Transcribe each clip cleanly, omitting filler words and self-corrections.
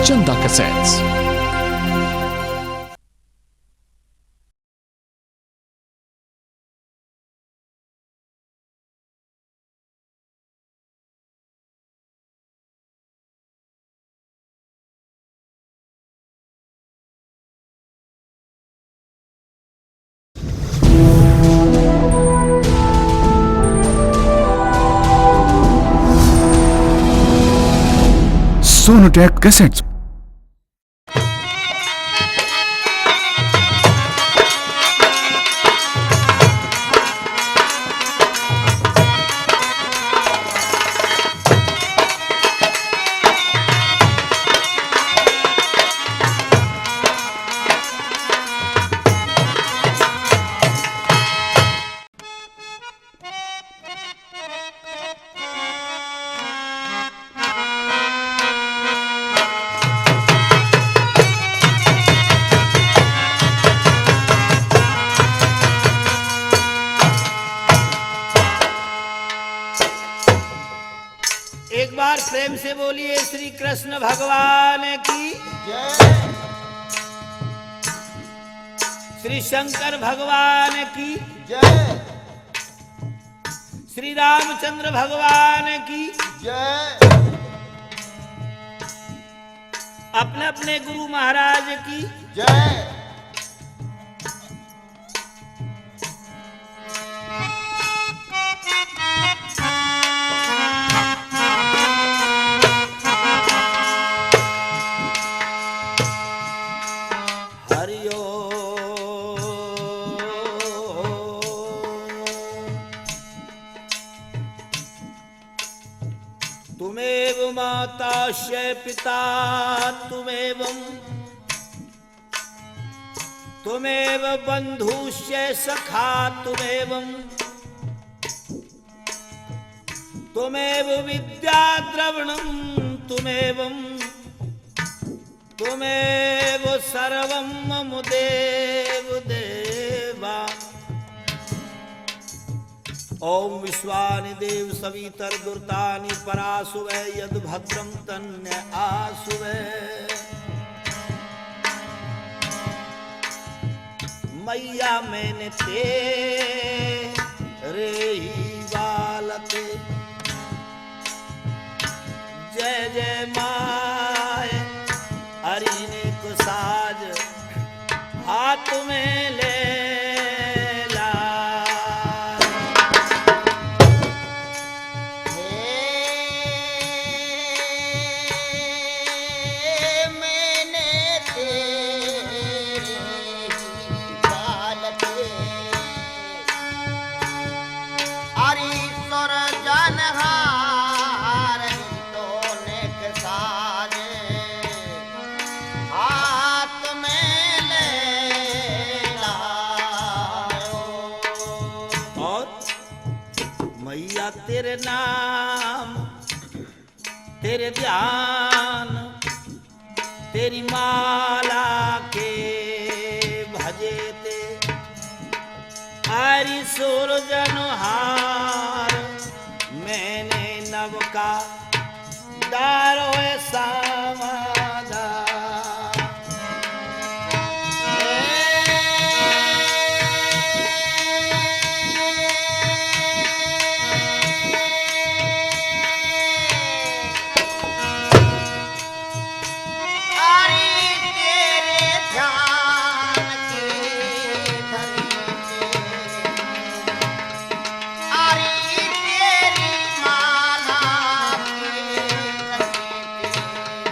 चंदा cassettes. Sonotech cassettes. एक बार प्रेम से बोलिए श्री कृष्ण भगवान की जय। श्री शंकर भगवान की जय। श्री रामचंद्र भगवान की जय। अपने अपने गुरु महाराज की जय। हरिओ तुमेव माता च पिता तुमेव बंधुश्च सखा तुमेव विद्या द्रवणं तुमेव सर्वं मम देव देवा। ओम विश्वानि देव सवितर दुर्तानि परासुवे यद भद्रं तन्य आसुवे। मैया मैंने तेरे ही बालके जय जय माए हरिने को साज हाथ में ले ला। मैंने तेरे बाल के हरीश्वर जनहार तोने के साजे हाथ में ले लाओ। और मैया तेरे नाम तेरे ध्यान तेरी माला के भजे ते हरि सुर जनहार मैंने नव का दारो समाधा। हरि तेरे ध्यान के धरते हरि तेरी माला के धरते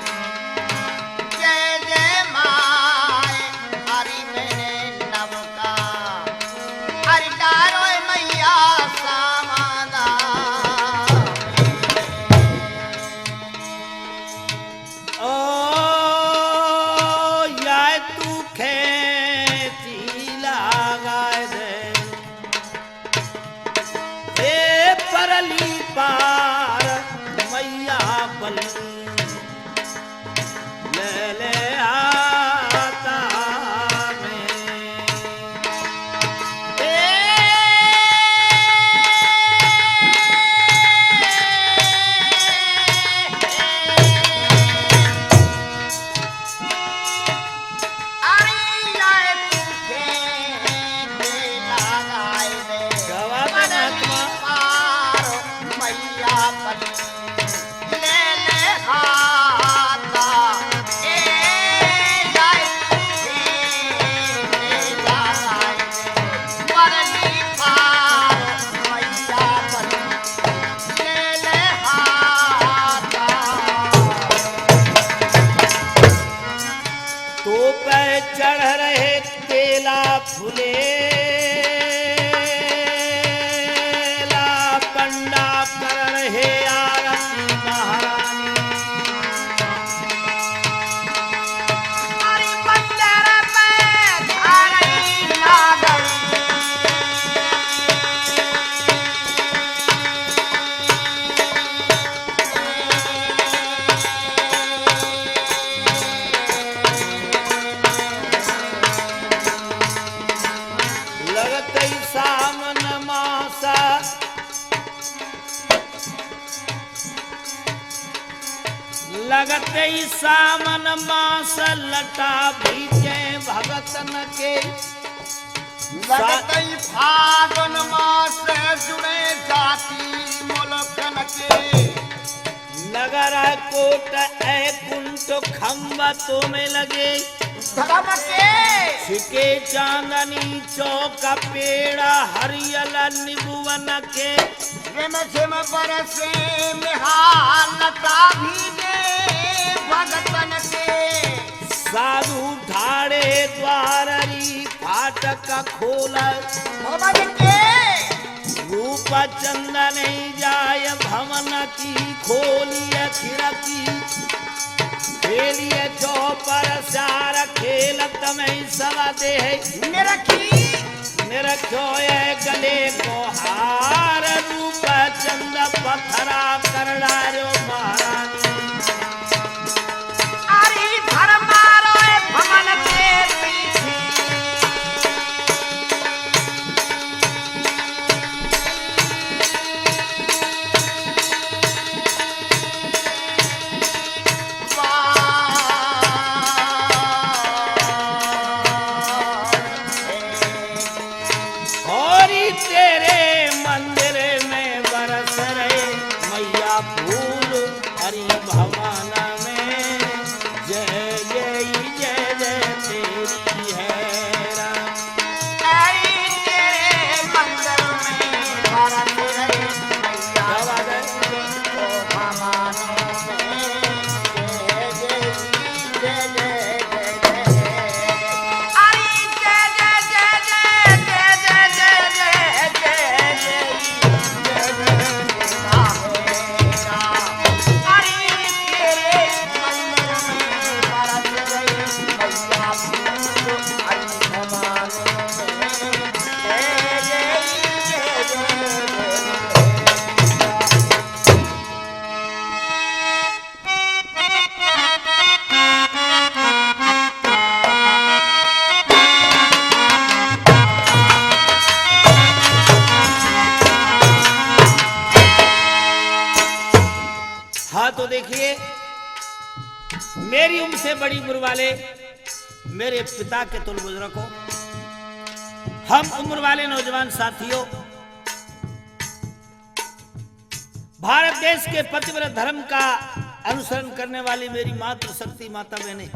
बेला फुलेला पंडा कर रहे आरती महारानी। अरे मंदिर में धारी नागरी लगते सामन मासा लगते सामन मास लटा भीजे भगतन के। लगते फागुन मास जुड़े जाति मुल्कन के। नगर कोट कुंट खम्बा तो में लगे धर्म के छिके चांदनी चौक पेड़ा हरियल निबुवन के। रिम झिम बरसे मिहालता भीगे भगतन के। साधु ढाड़े द्वारी फाटक खोल भवन के रूप चंदन जाय भवन की खोलिय खिड़की। खेलिए चौपर सार खेलत में सब दे निरखी निरखो गले को हार रूप चंद पत्थरा कर डारो महारानी। अरे धर्मारो भवन के पीछे हरि तेरे मंदिर में बरस रहे मैया फूल हरि भवन में। जय जय जय जय तेरी है राम। आई तेरे मंदिर में भरत रहे मैया आवाज है? ओ भवानी में। जय जय जय जय जय जय। अरे जय जय जय जय जय जय जय जय जय अरे तेरे मंदिर में भरत रहे मैया फूल हरि भवानी में। जय जय जय जय हाँ तो देखिए मेरी उम्र से बड़ी उम्र वाले मेरे पिता के तुल बुजुर्गों, हम उम्र वाले नौजवान साथियों, भारत देश के पतिव्रत धर्म का अनुसरण करने वाली मेरी मातृशक्ति माता बहनें,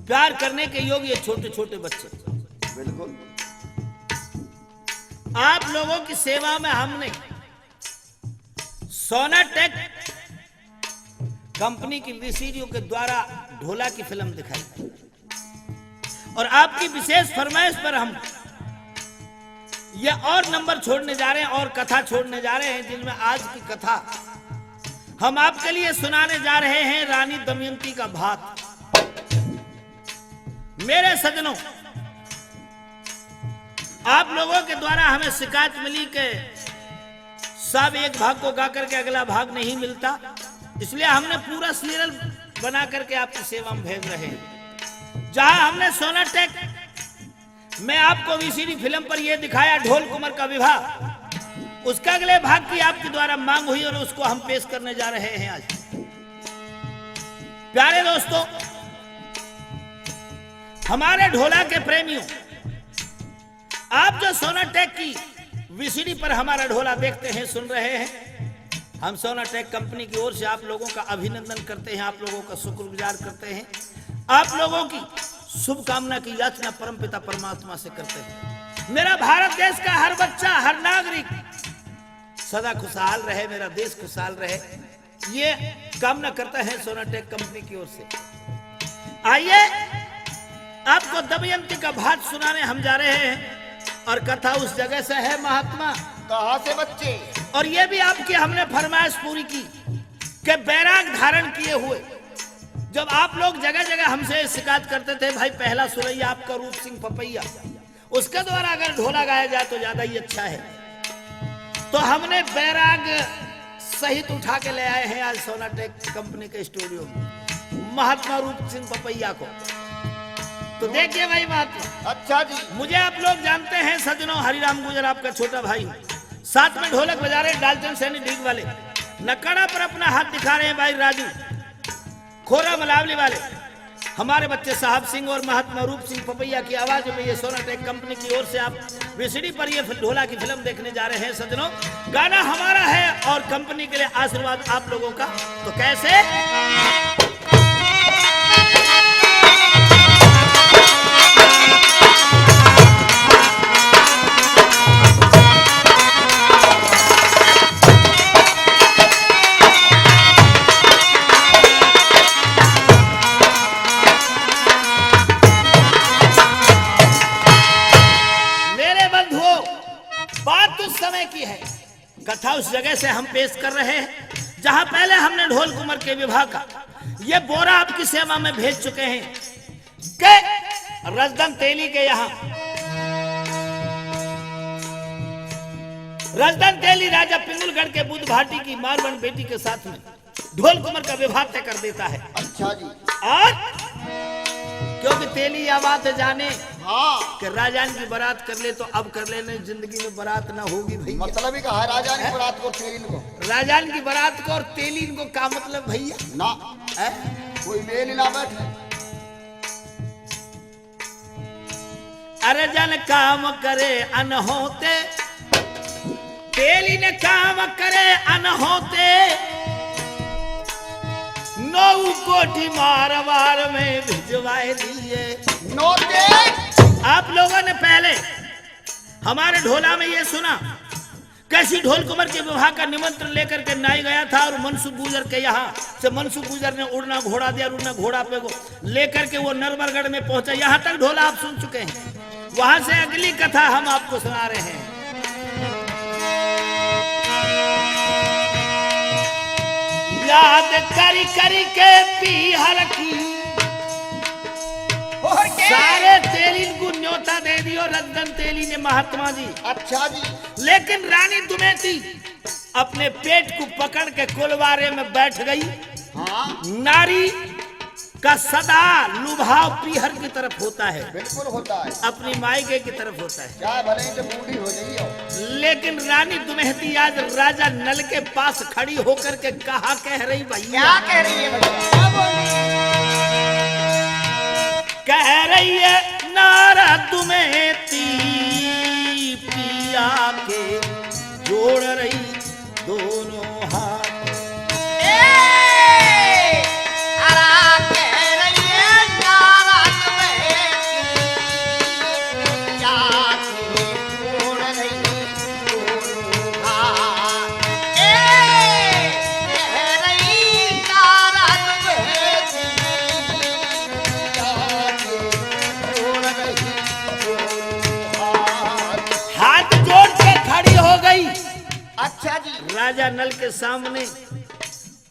प्यार करने के योग्य छोटे छोटे बच्चे, बिल्कुल आप लोगों की सेवा में हमने सोनाटेक कंपनी की वीसीडीओ के द्वारा ढोला की फिल्म दिखाई और आपकी विशेष फरमाइश पर हम यह और नंबर छोड़ने जा रहे हैं और कथा छोड़ने जा रहे हैं, जिनमें आज की कथा हम आपके लिए सुनाने जा रहे हैं रानी दमयंती का भाग। मेरे सज्जनों, आप लोगों के द्वारा हमें शिकायत मिली कि सब एक भाग को गा करके अगला भाग नहीं मिलता, इसलिए हमने पूरा सीरियल बना करके आपकी सेवा में भेज रहे हैं। जहां हमने सोनाटेक में आपको वीसीडी फिल्म पर यह दिखाया ढोल कुमार का विवाह, उसका अगले भाग की आपके द्वारा मांग हुई और उसको हम पेश करने जा रहे हैं आज। प्यारे दोस्तों, हमारे ढोला के प्रेमियों, आप जो सोनाटेक की वीसीडी पर हमारा ढोला देखते हैं, सुन रहे हैं, हम सोनाटेक कंपनी की ओर से आप लोगों का अभिनंदन करते हैं, आप लोगों का शुक्रगुजार करते हैं, आप लोगों की शुभकामना की याचना परमपिता परमात्मा से करते हैं। मेरा भारत देश का हर बच्चा, हर नागरिक सदा खुशहाल रहे, मेरा देश खुशहाल रहे, ये कामना करता है सोनाटेक कंपनी की ओर से। आइए आपको दमयंती का भाट सुनाने हम जा रहे हैं और कथा उस जगह से है महात्मा। कहाँ से बच्चे? और ये भी आपकी हमने फरमाइश पूरी की कि बैराग धारण किए हुए जब आप लोग जगह जगह हमसे शिकायत करते थे भाई पहला सुरैया आपका रूप सिंह पपैया, उसके द्वारा अगर ढोला गाया जाए तो ज्यादा ही अच्छा है। तो हमने बैराग सहित उठा के ले आए हैं आज सोनाटेक कंपनी के स्टूडियो में महात्मा रूप सिंह पपैया को। तो देखिए भाई महात्मा। अच्छा जी। मुझे आप लोग जानते हैं सजनों, हरिराम गुजर आपका छोटा भाई हूं, साथ में ढोलक बजा रहे डालचन सैनी डीग वाले, नकड़ा पर अपना हाथ दिखा रहे हैं भाई राजू खोरा मलावली वाले, हमारे बच्चे साहब सिंह और महात्मा रूप सिंह पपैया की आवाज में ये सोनाटेक कंपनी की ओर से आप वीसीडी पर ये ढोला की फिल्म देखने जा रहे हैं सजनों। गाना हमारा है और कंपनी के लिए आशीर्वाद आप लोगों का। तो कैसे कथा उस जगह से हम पेश कर रहे हैं जहां पहले हमने ढोल कुमर के विभाग का ये बोरा आपकी सेवा में भेज चुके हैं के रजदन तेली के यहाँ रजदन तेली राजा पिंगुलगढ़ के बुद्ध भाटी की मारवण बेटी के साथ में ढोल कुमर का विवाह तय कर देता है। अच्छा जी। और क्योंकि तेली यह बात जाने हाँ कि राजान की बारात कर ले तो अब कर लेने जिंदगी में बारात ना होगी भैया। मतलब ही कहा है राजान की बारात को तेलीन को, राजान की बारात को और तेलीन को का मतलब भैया ना है कोई मेल ना बैठे। अरे जन काम करे अनहोते तेलीन काम करे अनहोते, नौ कोठी मारवाड़ में भिजवाए दिए नोते। आप लोगों ने पहले हमारे ढोला में ये सुना कैसी ढोल कुमर के विवाह का निमंत्रण लेकर के नाई गया था और मनसुख गुजर के यहाँ से मनसुख गुजर ने उड़ना घोड़ा दिया, उड़ना घोड़ा पे को लेकर के वो नरवरगढ़ में पहुंचा। यहाँ तक ढोला आप सुन चुके हैं, वहां से अगली कथा हम आपको सुना रहे हैं। याद करी करी के पीहर की सारे तेलीन को न्योता दे दियो रजदन तेली ने महात्मा जी। अच्छा जी। लेकिन रानी दुमेती अपने पेट को पकड़ के कुलवारे में बैठ गई। हाँ नारी का सदा लुभाव पीहर की तरफ होता है, बिल्कुल होता है, अपनी मायके की तरफ होता है, चाहे भले ही बूढ़ी हो जाइए। लेकिन रानी दुमेती आज राजा नल के पास खड़ी होकर के कहा कह रही भैया, क्या कह रही है भैया? कह रही है नारा दुमेती पिया के जोड़ रही दोनों हाथ। अच्छा जी। राजा नल के सामने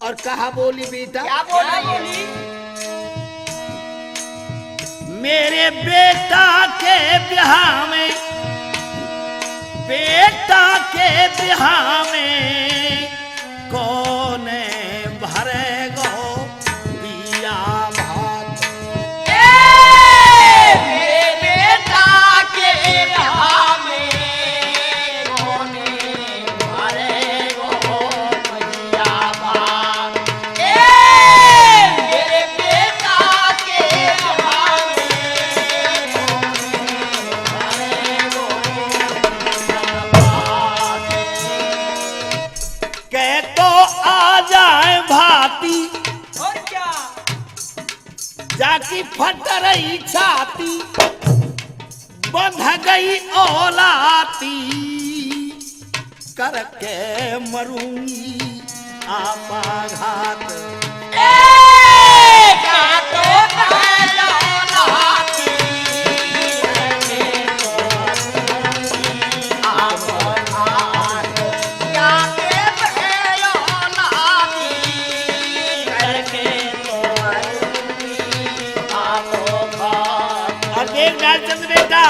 और कहा बोली बेटा, क्या बोली? मेरे बेटा के ब्याह में, बेटा के ब्याह में कौन भरेगा बिया भात। मेरे बेटा के ब्याह में जाकी फट रही छाती बंध गई औलाती, करके मरूंगी आपाघात। क्या तो जंजाल चंद बेटा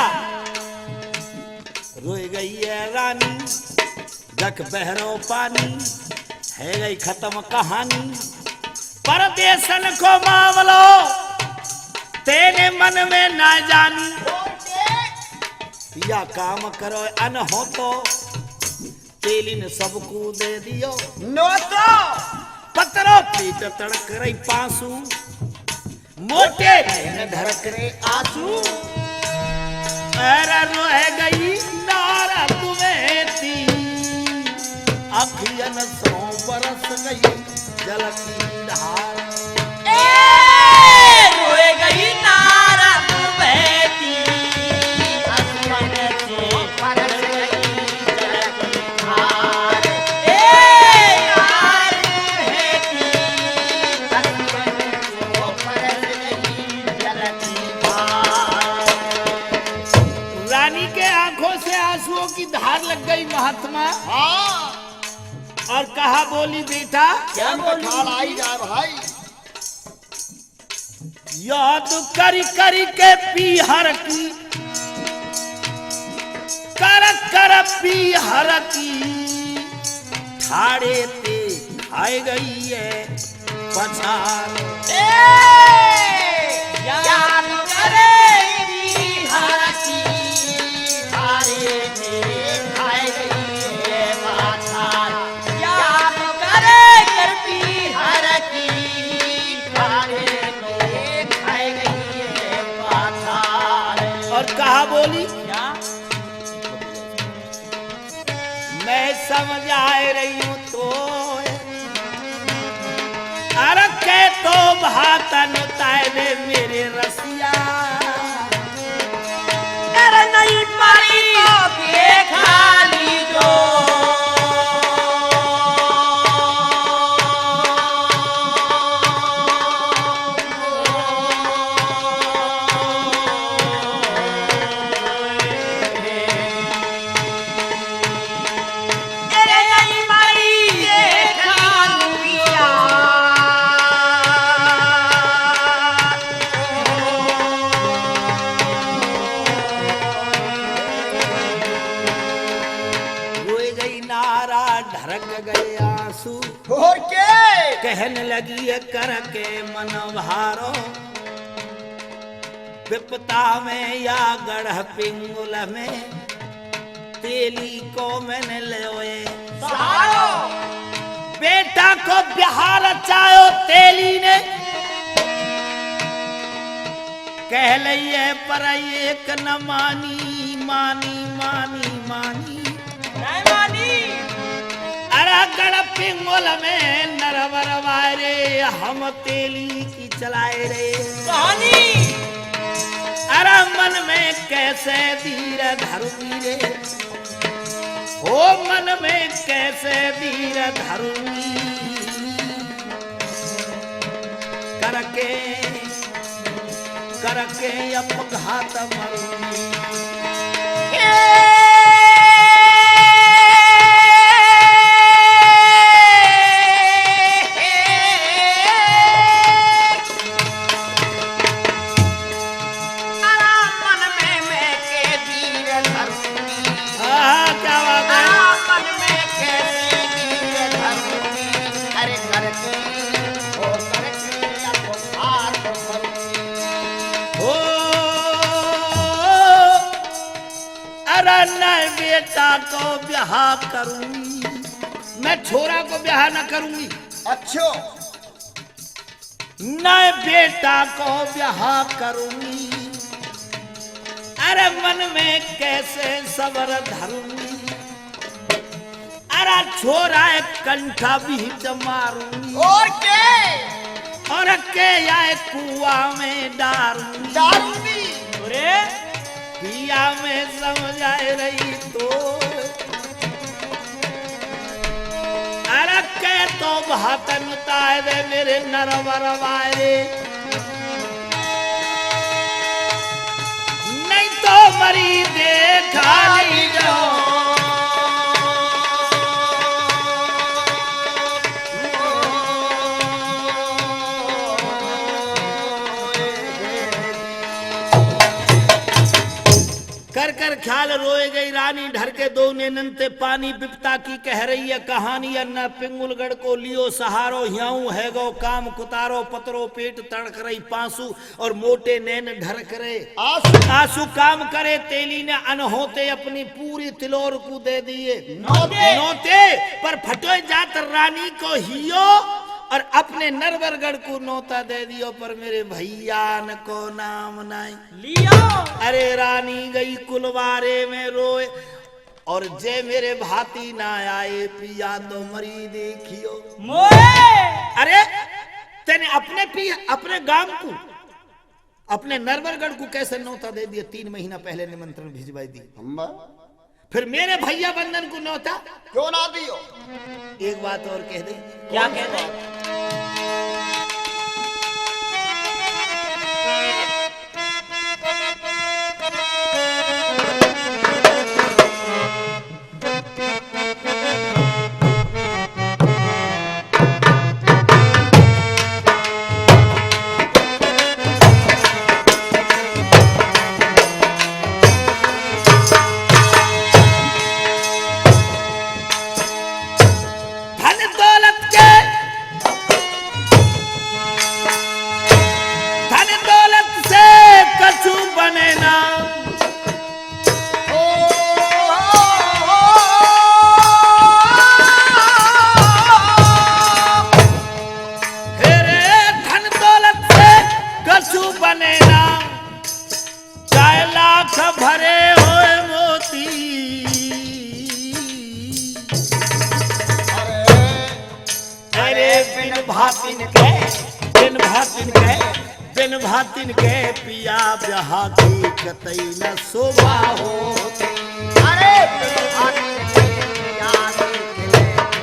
रोए गई है रानी जख बहरो पानी है गई खत्म कहानी परदेसन को मामलो तेरे मन में ना जानी या काम करो अन हो तो तेली ने सबको दे दियो नो तो पत्थरों पीट तड़क रही पांसू मोटे न धड़क रे आंसू अरे रोह गई नारा तुम्हें थी अखियन सौ बरस गई जल की धार रोए गई नारा तू बहती आसमान से बरस गई जल की धार यार बहती आसमान से बरस गई जल की धार। रानी के आंखों से आंसुओं की धार लग गई महात्मा हाँ और कहा बोली बेटा क्या बोल आई जा भाई याद करी करी के पीहर की कर पीहर की ठाड़े ते खाए गई है पछाड़ याद करेगी हर की थारे में खाए गई है माथा याद करे कर भी हर की थारे में खाए गई है माथा और कहा बोली क्या मैं समझ आ रही हूं तो अरे के तो भातन ताए मेरे रसिया अरे नहीं पारी तो देखा लीजो अरे नहीं पारी देखा लुइया रोए गई नारा ढरक गए आंसू और के कहने लगी है कर के मन भारो विपता में या गढ़ पिंगुल में तेली को मैंने लोए सहारो बेटा को बिहार चायो तेली ने कह लई है पर एक न मानी मानी मानी मानी नहीं मानी अरे गढ़ पिंगुल में नरवर वारे हम तेली की चलाए रे कहानी अरे मन में कैसे धीर धरूंगी रे हो मन में कैसे धीर धरूंगी करके करके अपघात मरूंगी मन में मैं के धीर धरूंगी क्या बात है मन में कैसे धीर धरूंगी अरे करके ओ करके अपघात मरूंगी हो अरे न बेटा को ब्याह करूंगी मैं छोरा को ब्याह न करूंगी अच्छो न बेटा को ब्याह करूंगी अरे मन में कैसे सबर धरूंगी अरे छोरा एक कंठा भी मारूंगी और के और के आए कुआ में डारूंगी दारूंगी अरे पिया में समझ आ रही तो अरे के तो भातन ताए दे मेरे नरवर वारे नहीं तो मरी देखा नहीं जाओ ख्याल रोए गई रानी ढर के दो नैनन ते पानी बिपता की कह रही है कहानी अन्ना पिंगुलगढ़ को लियो सहारो ह्याऊ है गो काम कुतारो पतरो पेट तड़क रही पांसू और मोटे नैन ढर करे आंसू काम करे तेली ने अनहोते अपनी पूरी तिलोर को दे दिए नोते पर फटो जात रानी को हियो और अपने नरवरगढ़ को नोता दे दियो पर मेरे भैया न को नाम नाई लियो। अरे रानी गई कुलवारे में रोए और जे मेरे भाती ना आए पिया तो मरी देखियो मोए। अरे तेने अपने पिया अपने गांव को अपने नरवरगढ़ को कैसे नोता दे दिया 3 महीना पहले निमंत्रण भिजवाई दी फिर मेरे भैया बंधन को नोता क्यों ना दियो। एक बात और कह दे क्या कह दे? बिन भातिन के पिया ब्याह की कतई न शोभा होती। अरे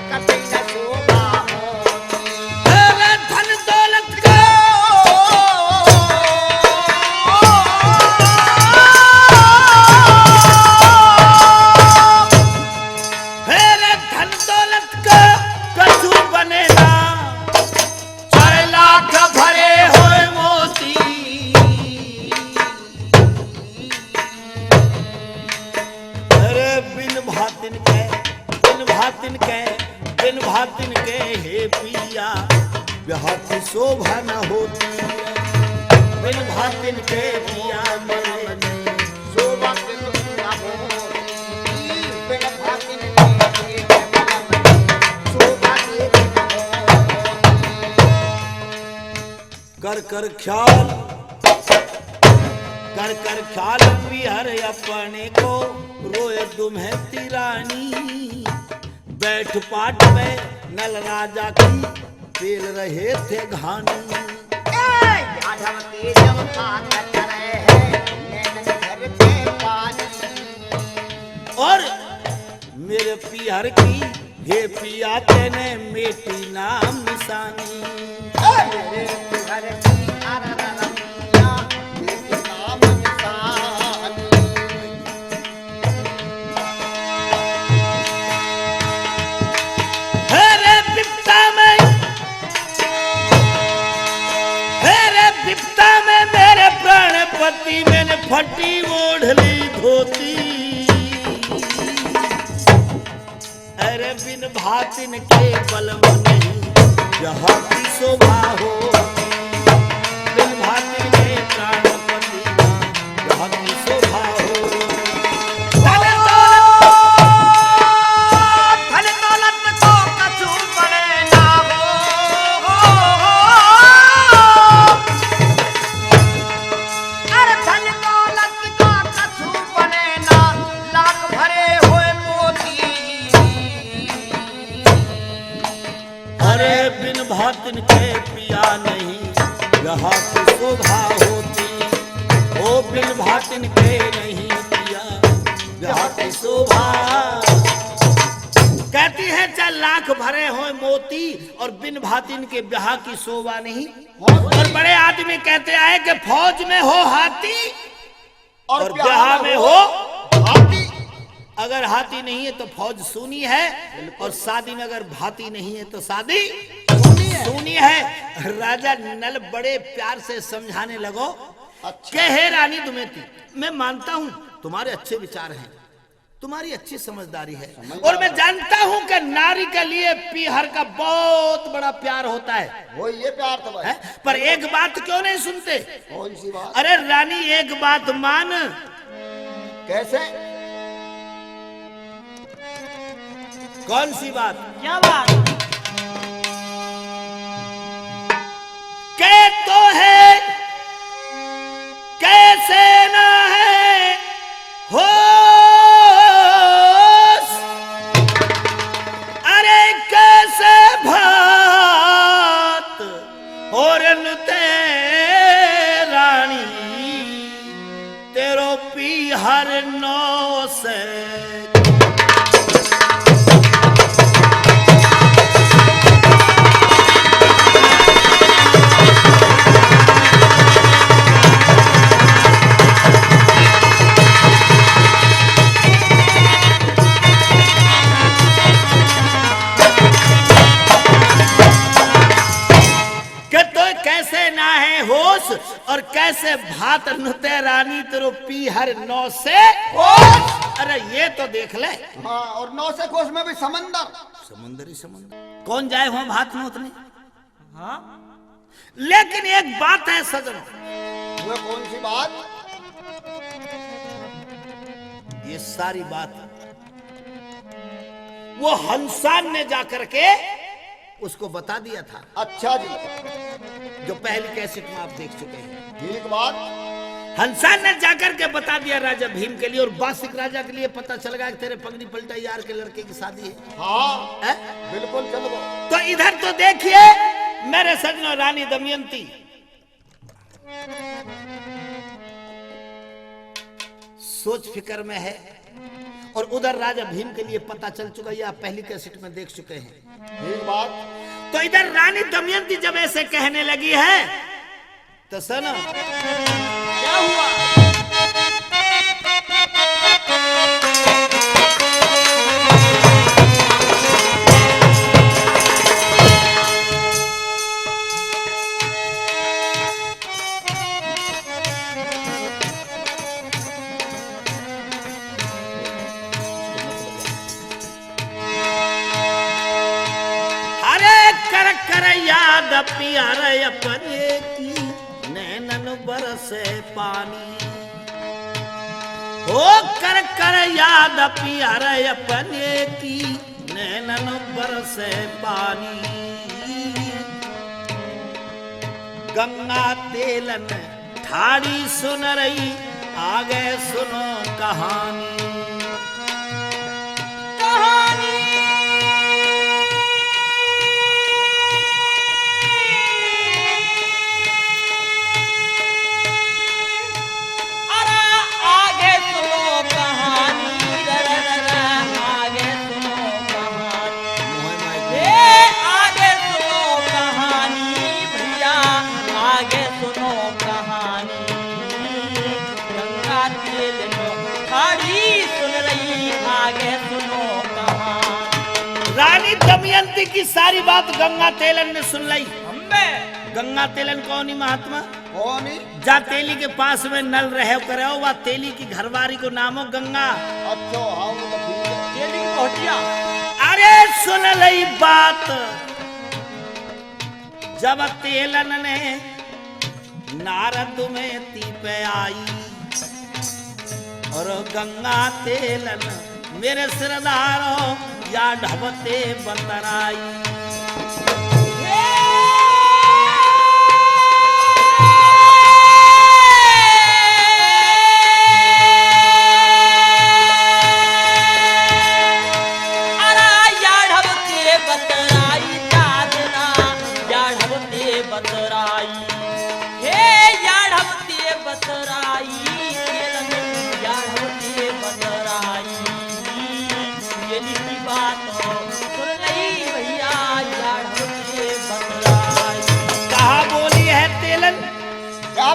कतई न शोभा होती। धन दौलत का धन दौलत का कछु बने ना 4 लाख भरे होए मोती। अरे बिन भातिन के हे पिया ब्याह की शोभा न होती। बिन भातिन के पिया मेरे शोभा के न होती। बिन भातिन के शोभा के न होती। कर ख्याल पिहर अपने को रोए दुम्हती रानी। बैठ पाट में नल राजा की पेल रहे थे घानी। यादव के जब बात करे हैं नैन घर के पानी। और मेरे पिहर की हे पिया तेने मेटी नाम निशानी। मेरे घर की अरररमिया मेरे नाम निशानी। हेरे बिपता में मेरे प्राणपति मैंने फटी ओढ़ली धोती। अरे बिन भातिन के बलम नहीं जहाँ की शोभा होती। बिन भातिन के प्राणपति जहाँ की शोभा होती। धन दौलत को कछु बने ना हो। अरे धन दौलत को कछु बने ना लाख भरे हुए मोती। अरे बिन भातिन के पिया नहीं यहाँ की शोभा होती। ओ बिन भातिन के नहीं पिया यहाँ की शोभा। कहती है चल लाख भरे हो मोती और बिन भातिन के ब्याह की शोभा नहीं। और बड़े आदमी कहते आए कि फौज में हो हाथी और ब्याह में हो हाथी। अगर हाथी नहीं है तो फौज सूनी है और शादी में अगर भाती नहीं है तो शादी सूनी है। राजा नल बड़े प्यार से समझाने लगो अच्छा। के हे रानी दुमेती मैं मानता हूं तुम्हारे अच्छे विचार हैं, तुम्हारी अच्छी समझदारी है, और मैं जानता हूं कि नारी के लिए पीहर का बहुत बड़ा प्यार होता है। वो ये प्यार था भाई। पर एक बात क्यों नहीं सुनते? कौन सी बात? अरे रानी एक बात मान। कैसे? कौन सी बात? क्या बात? कै तो है कैसे ना है हो, अरे कैसे भात और नुते रानी तेरो पी हर नौ से। और कैसे भात नुते रानी तेरो पी हर नौ से। अरे ये तो देख ले। हाँ, और 9 से कोस में भी समंदर। समुंदरी समुंदर कौन जाए वहां भात नोतने? हाँ, लेकिन एक बात है सजनों। वो कौन सी बात? ये सारी बात वो हंसान ने जाकर के उसको बता दिया था। अच्छा जी, जो पहली कैसेट में आप देख चुके हैं। ठीक बात। हंसान ने जाकर के बता दिया राजा भीम के लिए, और बासिक राजा के लिए पता चल गया कि तेरे पगड़ी पलटा यार के लड़के की शादी है। हाँ है? बिल्कुल चल गो। तो इधर तो देखिए मेरे सजनों, रानी दमयंती सोच फिक्र में है, और उधर राजा भीम के लिए पता चल चुका, ये आप पहली कैसेट में देख चुके हैं। ठीक बात। तो इधर रानी दमयंती जब ऐसे कहने लगी है तो सुनो क्या हुआ? कर याद प्यार अपने की नैनन बरसे पानी, हो कर कर याद प्यार अपने की नैनन बरसे पानी। गंगा तेलन ठाड़ी सुन रही, आगे सुनो कहानी। रानी दमयंती की सारी बात गंगा तेलन ने सुन ली। गंगा तेलन कौन ही महात्मा? कौन ही? जा तेली के पास में नल रहे करे हो, वह तेली की घरवारी को नामो गंगा। अच्छा, हाँ वो तो ठीक है। तेली की पहुंचिया। अरे सुन ली बात जब तेलन ने नारद में ती पे आई, और गंगा तेलन मेरे सिरदारो या ढबते बंदराई।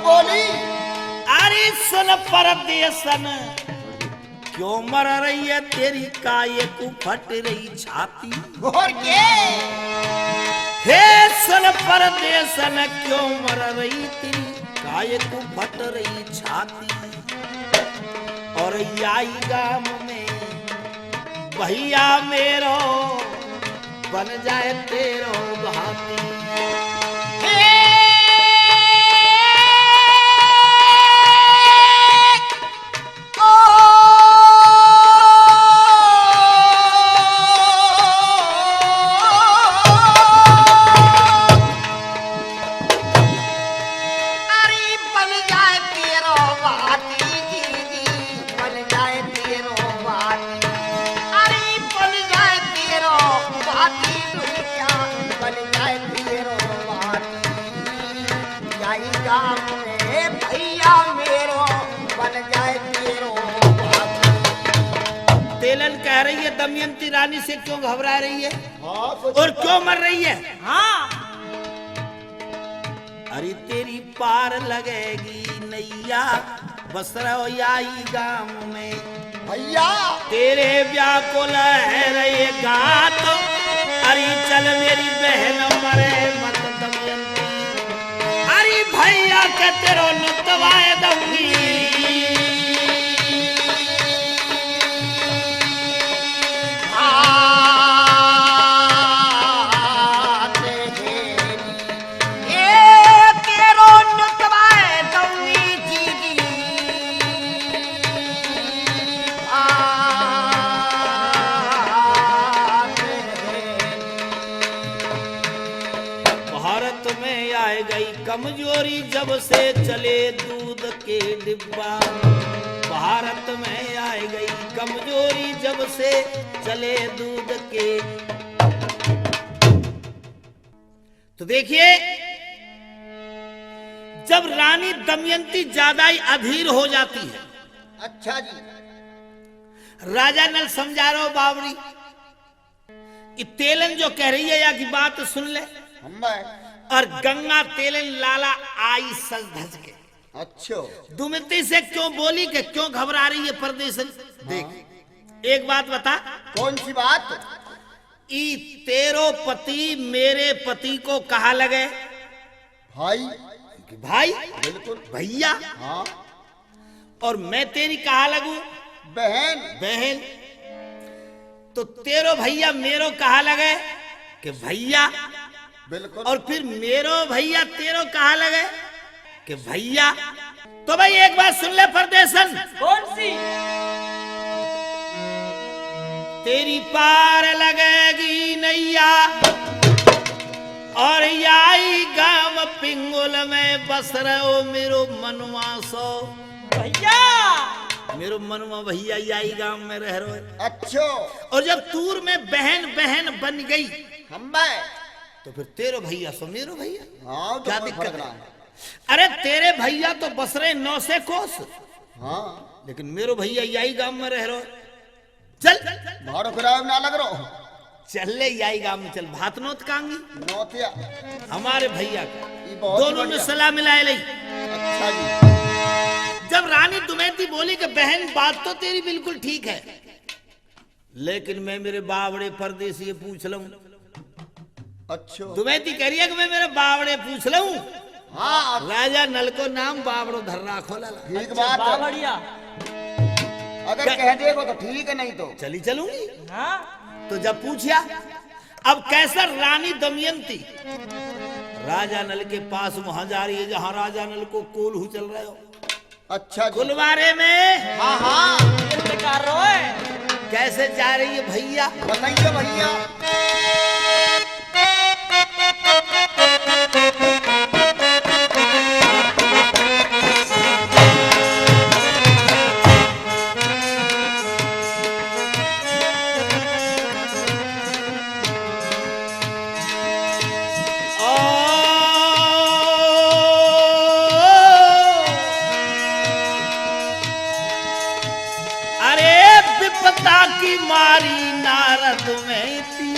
बोली? अरे सुन परदेसन क्यों मर रही है तेरी काय को फट रही छाती। और के? हे सुन परदेसन क्यों मर रही तेरी काय को फट रही छाती, और आई गाम में भैया मेरो बन जाए तेरो भाती। भैया मेरो बन जाए तेरो भाती। तेलन कह रही है दमयंती रानी से क्यों घबरा रही है हाँ, और क्यों मर रही है? हाँ अरे तेरी पार लगेगी नैया बस रहो आई गांव में भैया तेरे व्याकुल है रहेगा तो अरे चल मेरी बहन मरे मत दमयंती अरे भैया के तेरो नुतवाए दूंगी। भारत में आए गई कमजोरी जब से चले दूध के डिब्बा। भारत में आए गई कमजोरी जब से चले दूध के। तो देखिए जब रानी दमयंती ज्यादा ही अधीर हो जाती है, अच्छा जी, राजा नल समझा रहा हो बावरी कि तेलन जो कह रही है या की बात सुन ले। हम और गंगा तेलन लाला आई सज धज के अच्छा दुमती से क्यों बोली कि क्यों घबरा रही है परदेसन। देख एक बात बता, कौन सी बात? ई तेरो पति मेरे पति को कहा लगे भाई कि भाई बिल्कुल भैया, हाँ, और मैं तेरी कहा लगू बहन बहन। तो तेरो भैया मेरो कहा लगे कि भैया, बिल्कुल, और फिर मेरो भैया तेरो कहा लगे कि भैया। तो भाई एक बात सुन ले परदेसन, कौन सी? तेरी पार लगेगी नैया और आई गांव पिंगुल में बस रहो मेरो मनवा सो। भैया मेरो मनवा भैया आई गांव में रह रहे। अच्छा, और जब तूर में बहन बहन बन गई हम तो फिर तेरो भैया सो मेरो भैया। हाँ, क्या तो दिक्कत फर्क है? रहा है। अरे तेरे भैया तो बस रहे 9 से कोस, हाँ, लेकिन मेरो भैया यही गांव में रह रहे। चल भाड़ो किराया ना लग रहा चल ले यही गांव में चल, भात नोत कांगी नौतिया, हमारे भैया का। ये बहुत दोनों ने बढ़िया। सलाह मिलाए ली। अच्छा जी, जब रानी दुमैती बोली कि बहन बात तो तेरी बिल्कुल ठीक है, लेकिन मैं मेरे बावड़े परदेसी पूछ लूं। अच्छा, दुमैती कह रही है कि मैं मेरे बावड़े पूछ लूं। हाँ, राजा नल को नाम बावड़ो धर राखो लाला। ठीक बात बा है। बढ़िया। अगर कह देगो तो ठीक है, नहीं तो चली चलूंगी। हाँ तो जब पूछा अब कैसा रानी दमयंती राजा नल के पास वहां जा रही है जहां राजा नल को कोल्हू चल रहे हो अच्छा जी, कुलवारे में। हाँ हाँ, ये बेकार रोए। कैसे जा रही है भैया? बताइए भैया। विपदा की मारी नारद में थी।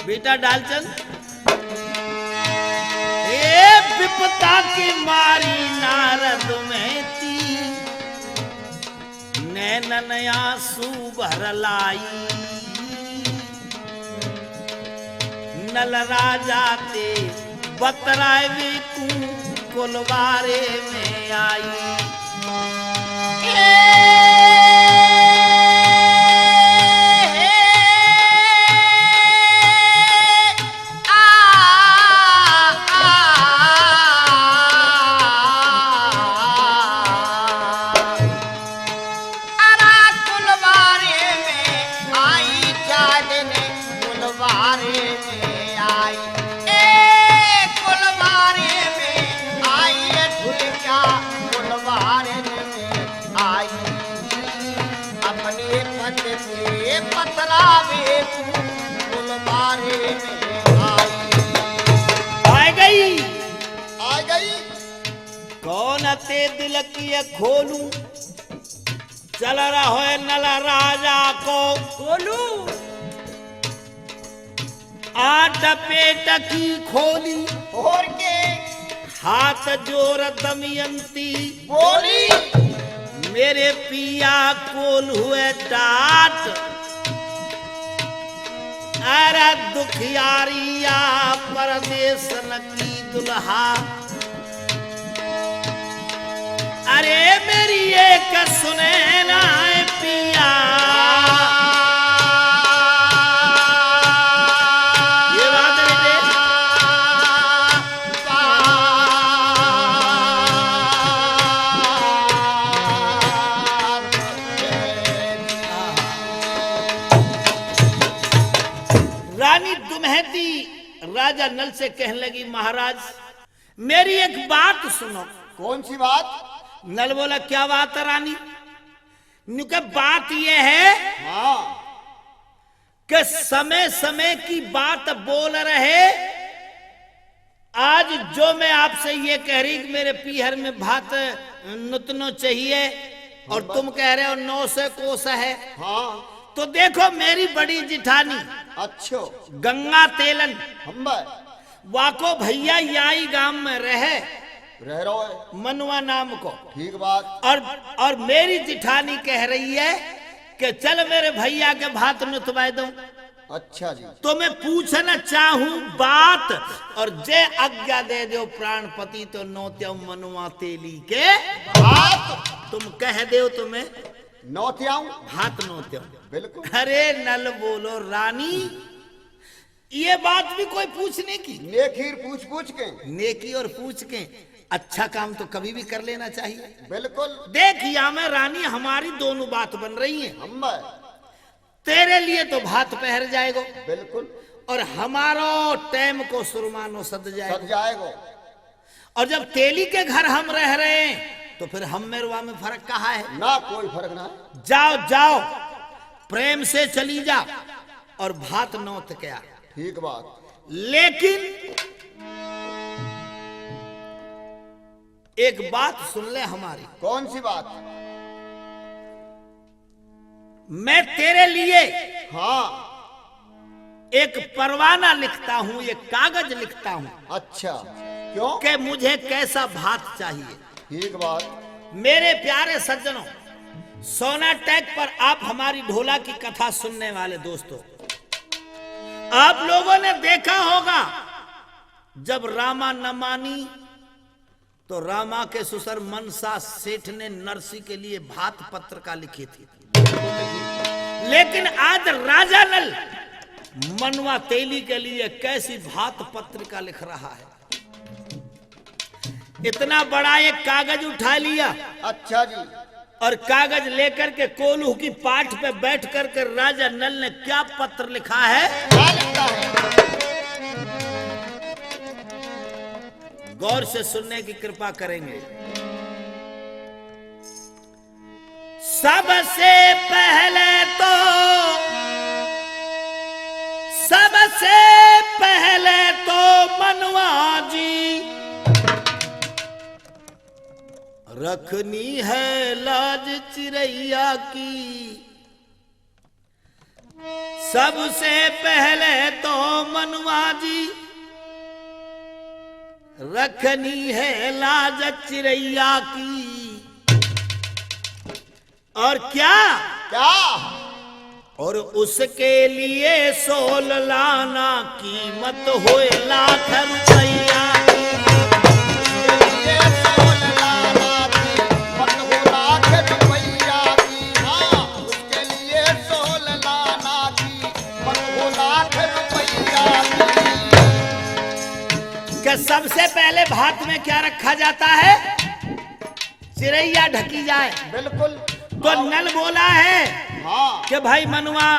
बेटा डालचंद, विपदा की मारी नारद में थी, नैनन आंसू भर लाई, नल राजा ते बतराए कुलवारे में आई। आ गई आ गई। कौन ते दिल की खोलू चल रहो नल राजा को बोलू आठ पेट की खोली और के हाथ जोर दमयंती बोली मेरे पिया कोल हुए डाट अरे दुखियारिया परदेसन की दुल्हा अरे मेरी एक सुने ना पिया ये बात है बेटे रानी दुम्हेती राजा नल से कहने लगी महाराज मेरी एक बात सुनो। कौन सी बात? नल बोला क्या बात है रानी? नुके बात यह है हाँ कि समय समय की बात बोल रहे। आज जो मैं आपसे ये कह रही कि मेरे पीहर में भात नुतनो चाहिए और तुम कह रहे हो 900 कोस है। हाँ तो देखो मेरी बड़ी जिठानी अच्छो गंगा तेलन हम वाको भैया यही गांव में रहे रह रहो है। मनुआ नाम को ठीक बात। और मेरी जिठानी कह रही है कि चल मेरे भैया के भात नुतवाए दूं। अच्छा जी तो मैं पूछना चाहूं बात और जे आज्ञा दे दो प्राणपति तो नौत्यो मनुआ तेली के बात तुम कह दो तुम्हें नौतियाऊं भात नौत्यो। बिल्कुल। अरे नल बोलो रानी ये बात भी कोई पूछने की नेखीर पूछ पूछ के नेकी और पूछ के अच्छा काम तो कभी भी कर लेना चाहिए। बिल्कुल। देख या में रानी हमारी दोनों बात बन रही है। हम तेरे लिए तो भात पहर जाएगो बिल्कुल और हमारो टाइम को सुरमानो सद सद जाएगो। जाएगो। और जब तेली के घर हम रह रहे हैं तो फिर हम मेरवा में फर्क कहाँ है? ना कोई फर्क ना है। जाओ जाओ प्रेम से चली जा और भात नौत क्या। ठीक बात। लेकिन एक बात सुन ले हमारी। कौन सी बात? मैं तेरे लिए हाँ एक परवाना लिखता हूं एक कागज लिखता हूं अच्छा क्यों? कि मुझे कैसा भात चाहिए। ठीक बात। मेरे प्यारे सज्जनों सोनाटेक पर आप हमारी ढोला की कथा सुनने वाले दोस्तों आप लोगों ने देखा होगा जब रामा न मानी तो रामा के ससुर मनसा सेठ ने नरसी के लिए भात पत्रिका लिखी थी। लेकिन आज राजा नल मनवा तेली के लिए कैसी भात पत्रिका लिख रहा है। इतना बड़ा एक कागज उठा लिया अच्छा जी। और कागज लेकर के कोल्हू की पाठ पे बैठ करके राजा नल ने क्या पत्र लिखा है क्या लिखता है? गौर से सुनने की कृपा करेंगे। सबसे पहले तो मनवा जी रखनी है लाज चिरैया की। सबसे पहले तो मनवा जी रखनी है लाज चिरैया की। और क्या क्या? और उसके लिए 16 लाना कीमत होए लाख रुपया। ये 16 लाख मत हो लाख रुपया। में क्या रखा जाता है? चिरैया ढकी जाए। बिल्कुल। तो नल बोला है हाँ। कि भाई मनुआ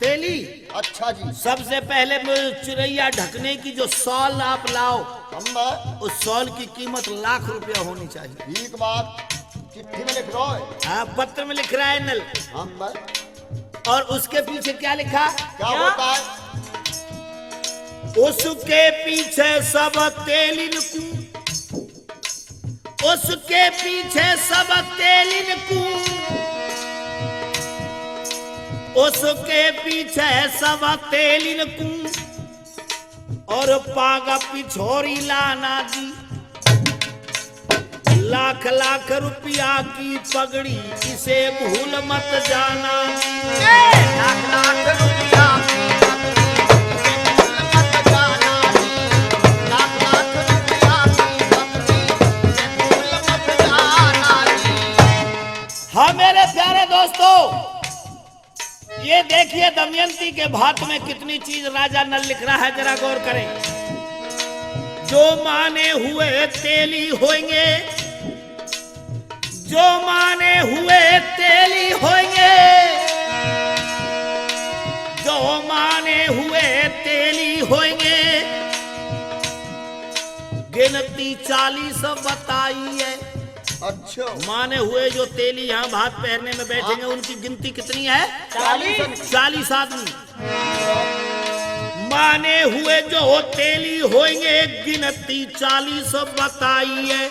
तेली, अच्छा जी। सबसे पहले चिरैया ढकने की जो सॉल आप लाओ, हम उस सॉल की कीमत लाख रुपया होनी चाहिए। ठीक बात, चिट्ठी में लिख रहा है। हाँ, पत्र में लिख रहा है नल, हम और उसके पीछे क्या लिखा? क्या होता है? उसके पीछे सब तेलिन को, उसके पीछे सब तेलिन को, उसके पीछे सब तेलिन को, और पागा पिछोरी लाना जी, लाख लाख रुपया की पगड़ी, इसे भूल मत जाना। लाख लाख रुपया की पगड़ी, इसे भूल मत जाना जी। लाख लाख रुपया की पगड़ी, इसे भूल मत जाना जी। हाँ मेरे प्यारे दोस्तों, ये देखिए दमयंती के भात में कितनी चीज राजा नल लिख रहा है, जरा गौर करें। जो माने हुए तेली होंगे, जो माने हुए तेली होंगे, जो माने हुए तेली होंगे, गिनती 40 बताई है। अच्छा। माने हुए जो तेली यहाँ भात पहनने में बैठेंगे, उनकी गिनती कितनी है? 40 आदमी। माने हुए जो तेली होंगे, गिनती 40 बताई है।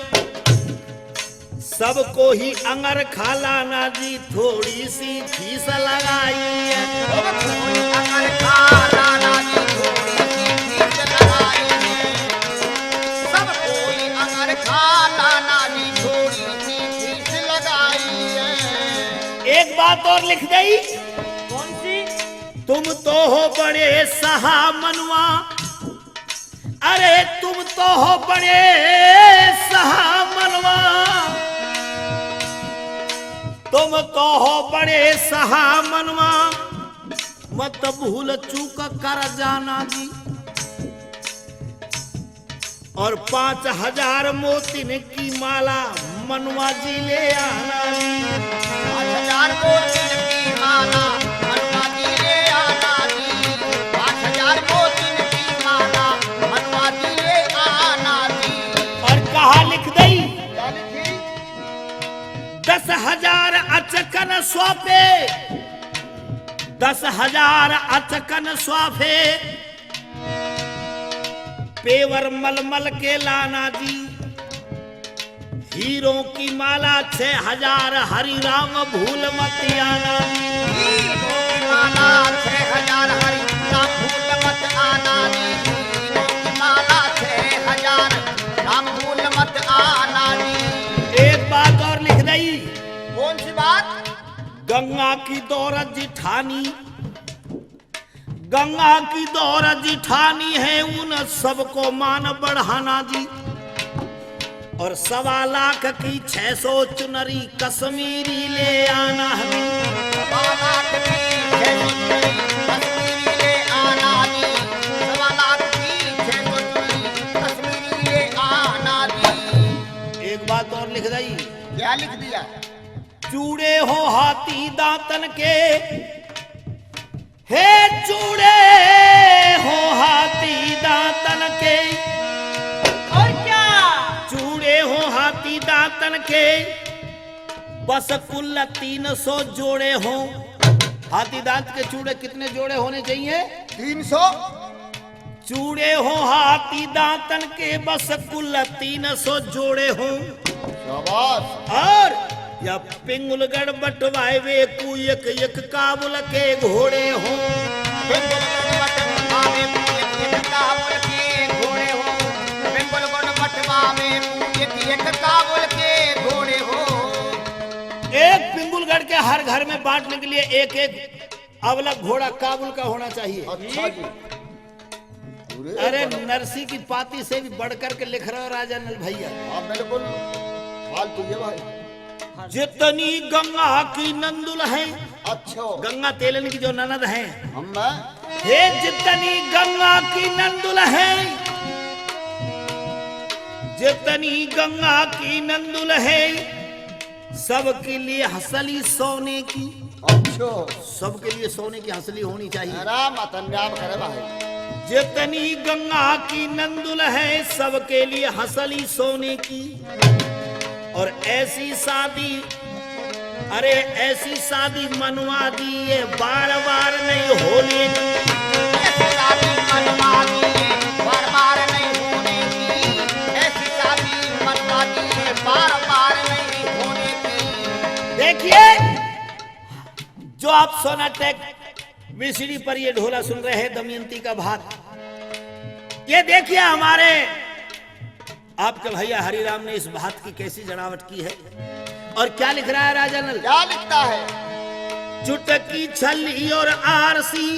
सबको ही अंगर खालाना जी, थोड़ी सी फीस लगाई है। अगर खाना जी थोड़ी सी फीस लगाई है। सब कोई अगर खाना जी थोड़ी सी फीस लगाई है। एक बात और लिख गई, कौन सी? तुम तो हो बड़े सहा मनुआ, अरे तुम तो हो बड़े सहा मनवा, तुम तो हो बड़े सहा मनवा, मत भूल चूक कर जाना जी। और 5000 मोतिन की माला मनवा जी ले आना जी। 5000 मोतिन की माला मनवा जी ले आना जी। 5000 मोतिन की माला मनवा जी ले आना जी। और कहा लिख दई, क्या लिखी? 10,000 अचकन स्वाफे, 10,000 अचकन स्वाफे, पेवर मलमल के लाना जी। हीरों की माला 6,000, हरि राम भूल मत आना जी। हीरों की माला 6,000 हरि राम भूल मत आना जी। हीरों की माला 6,000 राम भूल मत आना जी। एक बात और लिख दई, कौन सी बात? गंगा की दौरत जिठानी, गंगा की दौरत जिठानी है, उन सबको मान बढ़ाना जी। और 1.25 लाख की 600 चुनरी कश्मीरी ले आना है। 1.25 लाख की 600 चुनरी कश्मीरी ले आना जी। 1.25 लाख की 600 चुनरी कश्मीरी ले आना जी। एक बात और लिख दई, क्या लिख दिया? चूड़े हो हाथी दांतन के, हे चूड़े हो हाथी दांतन के, और क्या? चूड़े हो हाथी दांतन के, बस कुल 300 जोड़े हो। हाथी दांत के चूड़े कितने जोड़े होने चाहिए? 300। चूड़े हो हाथी दांतन के, बस कुल 300 जोड़े हो। शाबाश। और या पिंगुलगढ़ बटवाए वे कु एक एक काबुल के घोड़े हो। बेंगलगढ़ बटवा में एक काबुल के घोड़े हो। बेंगलगढ़ बटवा में एक काबुल के घोड़े हो। एक पिंगुलगढ़ के हर घर में बांटने के लिए एक एक अवलग घोड़ा काबुल का होना चाहिए। अच्छा जी। अरे नरसी की पाती से भी बढ़कर के लिख रहे हो राजा नल भैया। हाँ बिल्कुल, फालतू ये भाई। जितनी गंगा की नंदुल है, अच्छा। गंगा तेलन की जो ननद है, हम हे जितनी गंगा की नंदुल है, जितनी गंगा की नंदुल है सबके लिए हसली सोने की। अच्छो सबके लिए सोने की हसली होनी चाहिए। राम अतन्याम करे भाई। जितनी गंगा की नंदुल है सबके लिए हसली सोने की। और ऐसी शादी, अरे ऐसी शादी मनवा दी ये बार बार नहीं होने की। ऐसी शादी मनवा दी बार बार नहीं होने की। ऐसी शादी मनवा दी बार बार नहीं होने की। देखिए जो आप सोनाटेक विसीडी पर ये ढोला सुन रहे हैं दमयंती का भाग, ये देखिए हमारे आपके भैया हरिराम ने इस बात की कैसी जड़ावट की है। और क्या लिख रहा है राजनल? क्या लिखता है? चुटकी छल्ली और आरसी,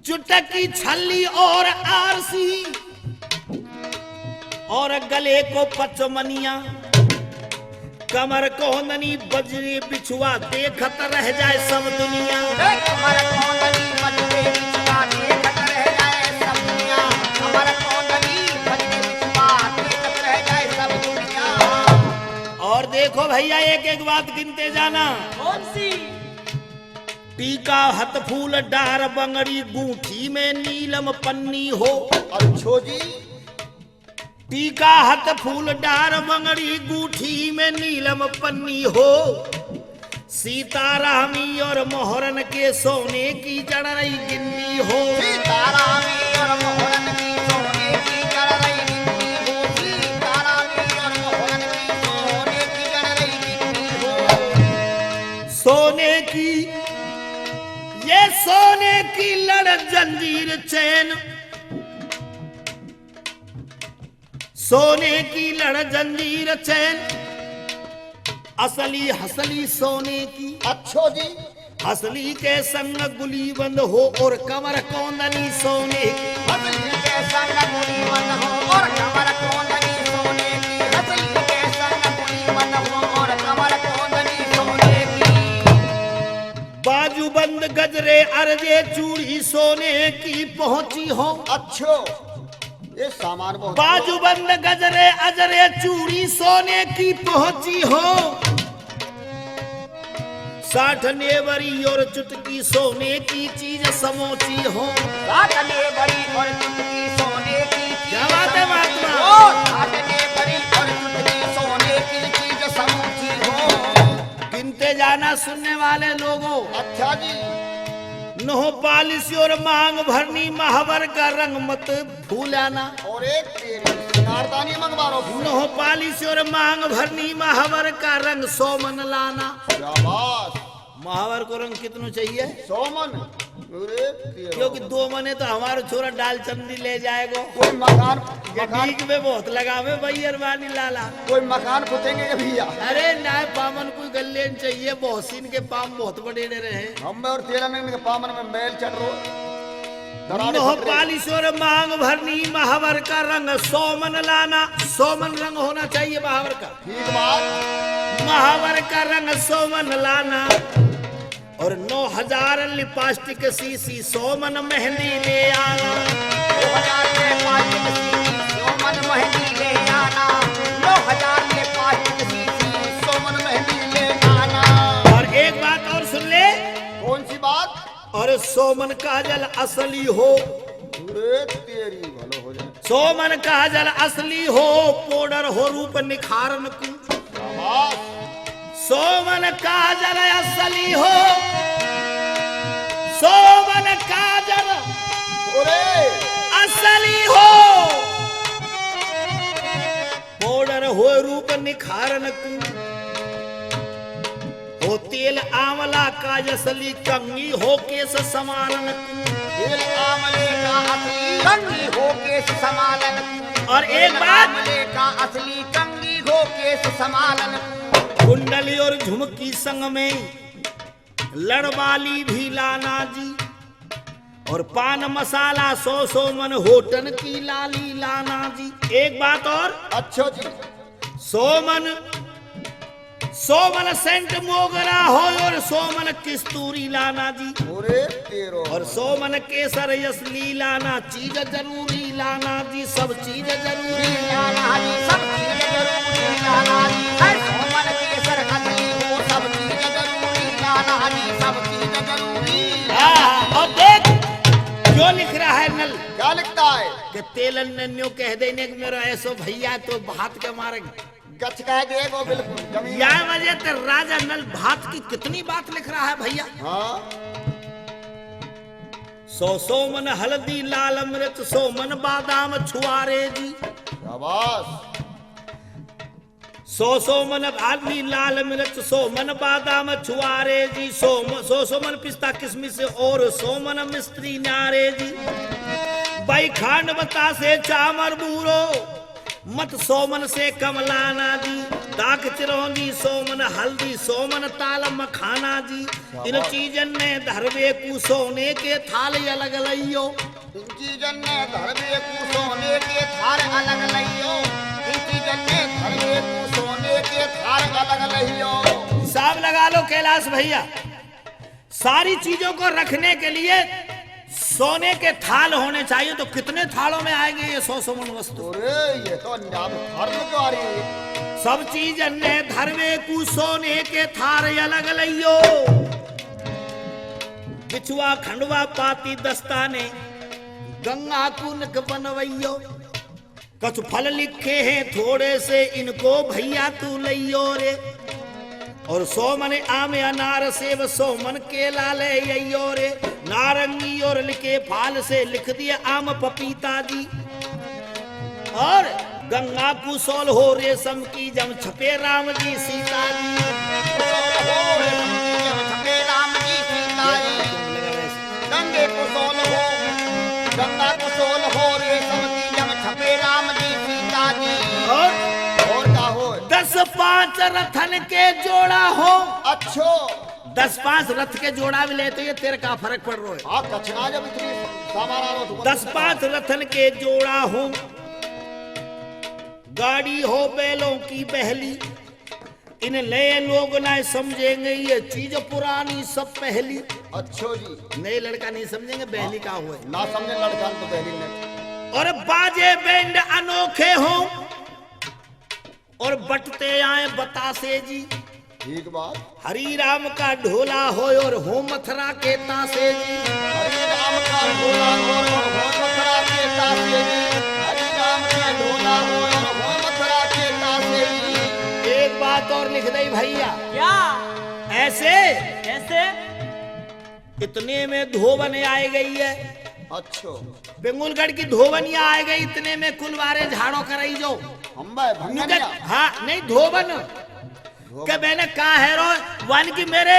चुटकी छल्ली और आरसी और गले को पचमनिया, कमर कोंदनी बजरी बिछुआ देखत रह जाए सब दुनिया। कमर कोंदनी बजरी बिछुआ देखत रह जाए सब दुनिया। कमर कोंदनी बजरी बिछुआ देखत रह जाए सब दुनिया। और देखो भैया एक एक बात गिनते जाना। कौन सी? टीका हथ फूल डार बंगड़ी गूंठी में नीलम पन्नी हो। अच्छो जी टीका हथ फूल डार बंगड़ी गूठी में नीलम पन्नी हो। सीतारामी और मोहरन के सोने की जड़रई गिन्नी हो। सीतारामी और मोहरन की सोने की जड़रई गिन्नी हो। सीतारामी और मोहरन की सोने की जड़रई गिन्नी हो। सोने की, ये सोने की लड़ जंजीर चैन, सोने की लड़ जंजीर चैन असली हसली सोने की। अच्छो जी असली के संग गुली बंद हो और कमर कोंदनी सोने की। हसली के संग गुली बंद हो और कमर कोंदनी सोने की। हसली के संग गुली बंद हो और कमर कोंदनी सोने की। बाजू बंद गजरे अर्जे चूड़ी सोने की पहुंची हो। अच्छो ये सामान बहुत बाजू बंद गजरे अजरे चूड़ी सोने की पहुंची हो। 60 नेवरी और चुटकी सोने की चीज समोची हो। साटने बड़ी और चुटकी सोने की चीज क्या बात है महात्मा? ओ, साटने बड़ी और चुटकी सोने की चीज समूची हो। गिनते जाना सुनने वाले लोगों। अच्छा जी नोह पालिश और मांग भरनी महावर का रंग मत भूलाना। और एक तेरी सिंगारदानी मंगवारो। नोह पालिश और मांग भरनी महावर का रंग सोमन लाना। शाबाश। महावर को रंग कितनो चाहिए? सोमन। अरे तेरो। क्योंकि 2 मने तो हमारा छोरा डाल चंदी ले जाएगा। कोई मकान ये मकान ठीक में बहुत लगावे भैया वानी लाला। कोई मकान फुटेंगे के भैया। अरे ना पामन कोई गल्लेन चाहिए, बहुसीन के पाम बहुत बड़े रहे। हम में और तेरा में के पामन में मैल चढ़ रो। नोह पालिश और मांग भरनी महावर का रंग सोमन लाना। सोमन रंग होना चाहिए महावर का। ठीक बात। महावर का रंग सोमन लाना। और 9000 लिपस्टिक सीसी सोमन मेहंदी ले आना। 2000 के पाटिक सीसी सोमन मेहंदी ले आना। 9000 के पाटिक सीसी सोमन मेहंदी ले आना। और एक बात और सुन ले। कौन सी बात? और सोमन काजल असली हो। अरे तेरी भलो हो जाए। सोमन काजल असली हो पाउडर हो रूप निखारन को। शाबाश। सोमन काजल असली हो। सोमन काजल अरे असली हो पाउडर हो रूप निखारन को। हो तेल आंवला का असली कंगी हो केस समारन को। तेल आमले का असली कंगी हो केस समालन। और एक बात, आमले का असली कंगी हो केस समालन। कुंडली और झुमकी संग में लड़वाली भी लाना जी। और पान मसाला 100 मन होटन की लाली लाना जी। एक बात और, अच्छो जी सोमन सेंट मोगरा हो और सोमन किस्तूरी लाना जी। अरे तेरो। और सोमन केसर असली लाना। चीज जरूरी लाना जी, सब चीज जरूरी तेलन ने न्यू कह देने कि मेरा ऐसो भैया तो भात के मारे गच कह देगो बिल्कुल जमीन। यह वजह से राजा नल भात की कितनी बात लिख रहा है भैया। हाँ 100 मन हल्दी लाल मिर्च 100 मन बादाम छुआरे जी। शाबाश 100 मन हल्दी लाल मिर्च 100 मन बादाम छुआरे जी। 100 मन पिस्ता किशमिश और 100 मन मिस्त्री नारे जी। भाई खांड बता से चामर बूरो मत 100 मन से कमलाना जी। दाक चिरौंदी 100 मन हल्दी 100 मन ताल मखाना जी। इन चीजन ने धरवे कु सोने के थाल अलग लइयो। इन चीजन ने धरवे कु सोने के थाल अलग लइयो। इन चीजन ने धरवे कु सोने के थाल अलग लइयो। हिसाब लगा लो कैलाश भैया, सारी चीजों को रखने के लिए सोने के थाल होने चाहिए, तो कितने थालों में आएंगे ये 100 मन वस्तु। अरे ये तो नाम धर्म को आ रही है। सब चीज ने धरवे कु सोने के थार अलग लइयो। बिछुआ खंडवा पाती दस्ताने गंगा कुनक बनवैयो। कछु फल लिखे हैं थोड़े से इनको भैया तू लइयो रे। और 100 मन आम अनार सेब 100 मन केला ले अइयो रे। नारंगी और लिखे फाल से लिख दिए आम पपीता जी। और गंगा कुशल हो रेशम की जम छपे राम जी सीता जी। छपे राम जी सीता जी। गंगे कुशोल हो गंगा कुशोल हो रेशम की जम छपे राम जी सीता जी। और का हो 10-5 रथन के जोड़ा हो। अच्छो 10-5 रथ के जोड़ा भी ले तो ये तेरे का फर्क पड़ रहा है। हाँ कचना जब इतनी सामान आ रहा तो 10-5 रथन के जोड़ा हो। गाड़ी हो बैलों की बहली इन नए लोग ना समझेंगे ये चीज पुरानी सब पहली। अच्छो जी नए लड़का नहीं समझेंगे बहली का हुआ है। ना समझे लड़का तो पहली ने। और बाजे बैंड अनोखे हो और बटते आए बतासे जी। ठीक बात। हरी राम का ढोला हो और हो मथुरा के तासे जी। हरि राम का ढोला हो मथुरा के तासे जी। हरि राम का ढोला हो मथुरा के तासे जी। एक बात और लिख दई भैया। क्या ऐसे ऐसे इतने में धोबन आए गई है। अच्छो बेंगुलगढ़ की धोबनिया आए गई इतने में कुलवारे झाड़ो कराई जो। हम भाई भंगनिया हाँ नहीं धोबन के मैंने कहा है रो वन की मेरे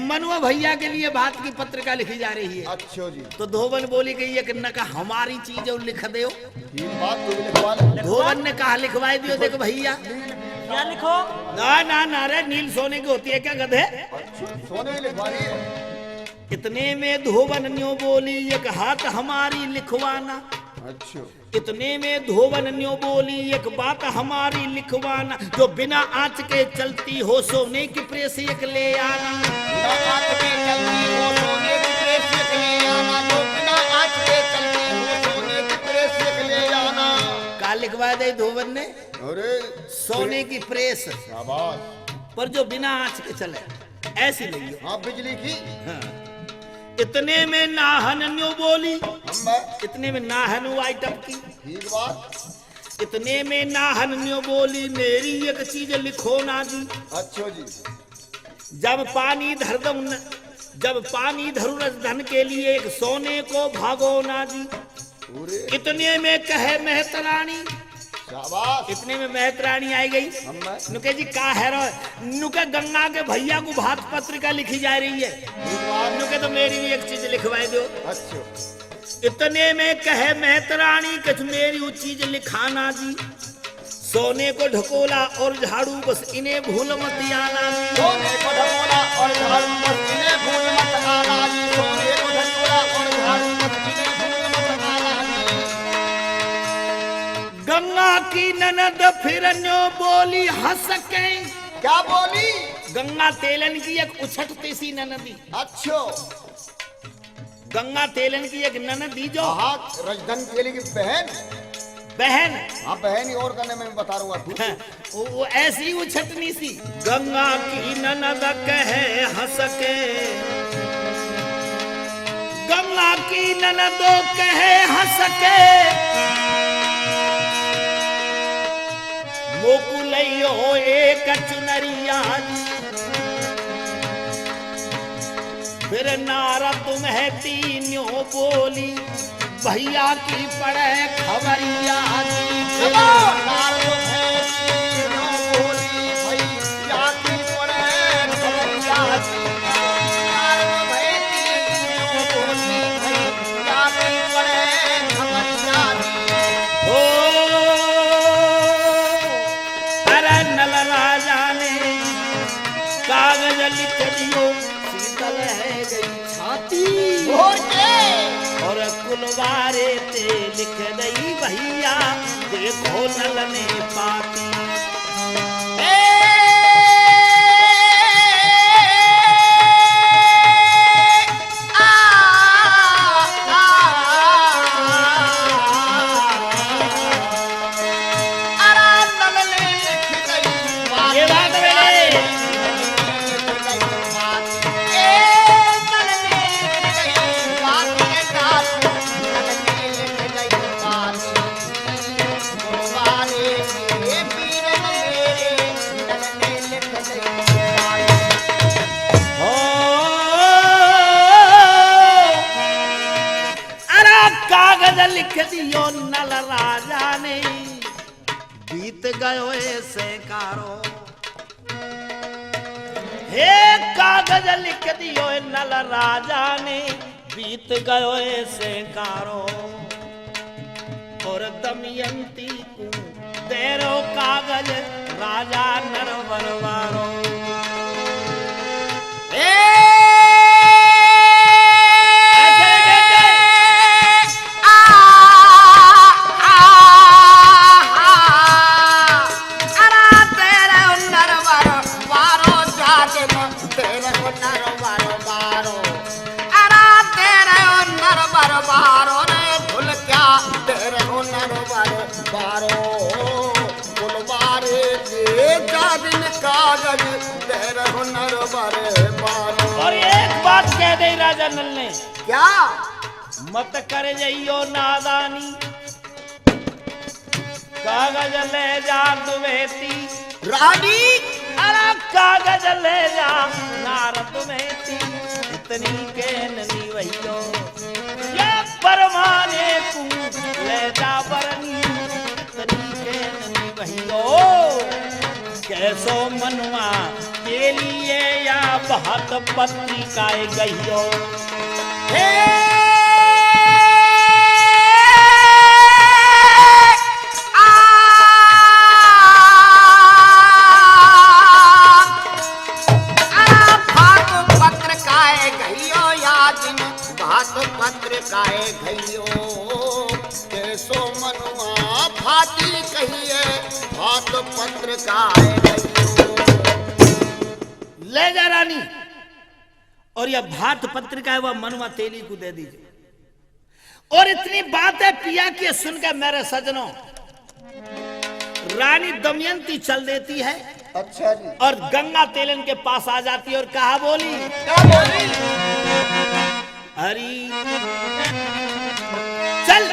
मनुआ भैया के लिए बात की पत्रिका लिखी जा रही है। अच्छो जी तो धोबन बोली गई है कि न का हमारी चीज लिख दो। ठीक बात तू भी लिखवा ले। धोबन ने कहा लिखवाई दियो। देखो भैया क्या लिखो? ना रे नील सोने की होती है क्या गधे। अच्छो सोने ही लिखवा रही है। इतने में धोबन न्यो बोली एक हाथ हमारी लिखवाना। अच्छो इतने में धोबन न्यो बोली एक बात हमारी लिखवाना। जो बिना आंच के चलती हो सोने की प्रेस एक ले आना। बिना आँच के चलती हो सोने की प्रेस एक ले आना। जो बिना आँच के चलती हो सोने की प्रेस एक ले आना। का लिखवा दे धोबन ने अरे सोने की प्रेस शाबाश। पर जो बिना आंच के चले ऐसी लियो। हाँ बिजली की। हाँ। इतने में नाहन न्यो बोली। हम भाई इतने में नाहन आइटम की। ठीक बात। इतने में नाहन न्यो बोली मेरी एक चीज लिखो ना जी। अच्छो जी जब पानी धरू धन के लिए एक सोने को भागो ना जी। पूरे इतने में कहे मेहतरानी। शाबाश। इतने में मेहतरानी आई गई। हम भाई नुके जी का है रो नुके गंगा के भैया को भात पत्रिका लिखी जा रही है। ठीक बात। नुके तो मेरी भी एक चीज लिखवाई दो। अच्छो इतने में कहे मेहतरानी कछ मेरी वो चीज लिखाना जी। सोने को ढकोला और झाड़ू बस इन्हें भूल मत आना जी। सोने को ढकोला और झाड़ू बस इन्हें भूल मत आना जी। सोने को ढकोला और झाड़ू बस इन्हें भूल मत आना जी। गंगा की ननद फिर न्यो बोली हंस के। क्या बोली? गंगा तेलन की एक उछटती सी ननदी। अच्छो गंगा तेलन की एक ननदी जो हाँ रजधन केली की बहन। बहन हाँ बहन ही और करने में बता रहा हूँ। हाँ, वो ऐसी उछटनी सी। गंगा की ननद कहे हंस के। गंगा की ननदो कहे हंस के रही हो एक चुनरिया जी। फिर नारद में तीनों बोली भैया की पड़े खबरिया जी। ओ अरे नल राजा ने कागज लिख दियो शीतल है गई छाती। और कुलवारे ते लिख दई भैया देखो नल ने पाती। ये बात मेरे हो अरे कागज लिख दियो नल राजा ने बीत गयो ऐसे कारो। हे कागज लिख दियो नल राजा ने बीत गयो ऐसे कारो। और दमयंती को तेरो कागज राजा नरवरवारो। ऐसे कहते और एक बात कह दे राजा नल ने क्या? मत कर जइयो नादानी कागज ले जा दुवेती। रानी अरे कागज ले जा नारद मेती। इतनी के ननी वहियो ये परमाने तू ले जा बरनी। इतनी के ननी वहियो कैसो मनुआ के लिए या बहुत पत्रिकाएं गइयो। पत्रिकाए घइयो कैसो मनुआ फाती कहिए भात पत्रिकाए घइयो। ले जा रानी और यह भात पत्रिका है वह मनुआ तेली को दे दीजिए। और इतनी बातें पिया की सुनकर मेरे सजनों रानी दमयंती चल देती है। अच्छा जी। और गंगा तेलन के पास आ जाती है और कहा बोली क्या बोली? हरी चल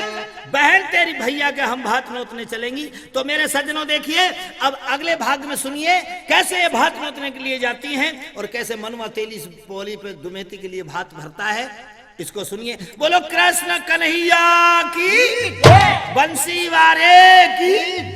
बहन तेरी भैया के हम भात नोतने चलेंगी। तो मेरे सज्जनों देखिए अब अगले भाग में सुनिए कैसे ये भात नोतने के लिए जाती हैं और कैसे मनुआ तेली बोली पे दुमेती के लिए भात भरता है। इसको सुनिए। बोलो कृष्ण कन्हैया की, बंसी वारे की।